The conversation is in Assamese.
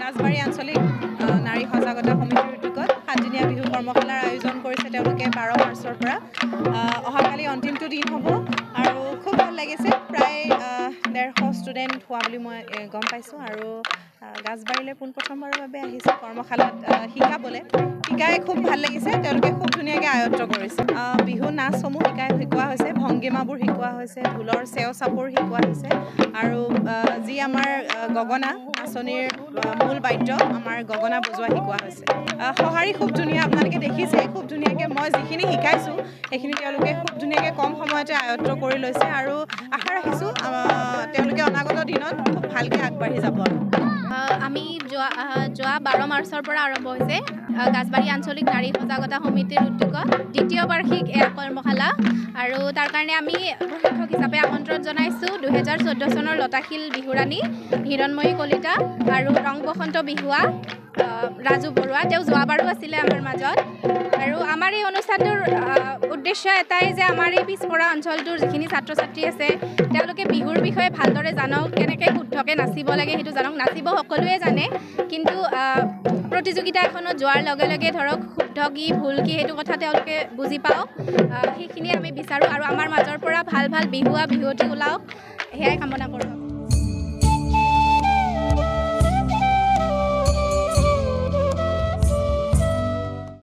ৰাজবাৰী আঞ্চলিক নাৰী সজাগতা সমিতিৰ উদ্যোগত 7দিনীয়া বিহু কৰ্মশালাৰ আয়োজন কৰিছে তেওঁলোকে 12 মাৰ্চৰ পৰা অহাকালি অন্তিমটো দিন হ'ব আৰু খুব ভাল লাগিছে প্ৰায় 150 ষ্টুডেণ্ট হোৱা বুলি মই গম পাইছোঁ আৰু ৰাজবাৰীলৈ পোনপ্ৰথমবাৰৰ বাবে আহিছোঁ কৰ্মশালাত শিকাই খুব ভাল লাগিছে তেওঁলোকে খুব ধুনীয়াকৈ আয়ত্ত কৰিছে বিহু নাচসমূহ শিকোৱা হৈছে ভংগীমাবোৰ শিকোৱা হৈছে ঢোলৰ চেও চাপৰ শিকোৱা হৈছে আৰু যি আমাৰ গগনা নাচনীৰ মূল বাদ্য আমাৰ গগনা বজোৱা শিকোৱা হৈছে সঁহাৰি খুব ধুনীয়া আপোনালোকে দেখিছে খুব ধুনীয়াকৈ মই যিখিনি শিকাইছোঁ সেইখিনি তেওঁলোকে খুব ধুনীয়াকৈ কম সময়তে আয়ত্ত কৰি লৈছে আৰু আশা ৰাখিছোঁ তেওঁলোকে অনাগত দিনত খুব ভালকৈ আগবাঢ়ি যাব আমি যোৱা 12 মাৰ্চৰ পৰা আৰম্ভ হৈছে গাজবাৰী আঞ্চলিক নাৰী সজাগতা সমিতিৰ উদ্যোগত দ্বিতীয় বাৰ্ষিক এয়া কৰ্মশালা আৰু তাৰ কাৰণে আমি প্ৰশিক্ষক হিচাপে আমন্ত্ৰণ জনাইছোঁ 2014 চনৰ লতাশিল বিহুৰাণী হিৰণময়ী কলিতা আৰু ৰং বসন্ত বিহুৱা ৰাজু বৰুৱা তেওঁ যোৱাবাৰো আছিলে আমাৰ মাজত আৰু আমাৰ এই অনুষ্ঠানটোৰ উদ্দেশ্য এটাই যে আমাৰ এই পিছপৰা অঞ্চলটোৰ যিখিনি ছাত্ৰ ছাত্ৰী আছে তেওঁলোকে বিহুৰ বিষয়ে ভালদৰে জানক কেনেকৈ শুদ্ধকৈ নাচিব লাগে সেইটো জানক নাচিব সকলোৱে জানে কিন্তু প্ৰতিযোগিতা এখনত যোৱাৰ লগে লগে ধৰক শুদ্ধ কি ভুল কি সেইটো কথা তেওঁলোকে বুজি পাওক সেইখিনি আমি বিচাৰোঁ আৰু আমাৰ মাজৰ পৰা ভাল বিহুৱা বিহুৱতী ওলাওক সেয়াই কামনা কৰোঁ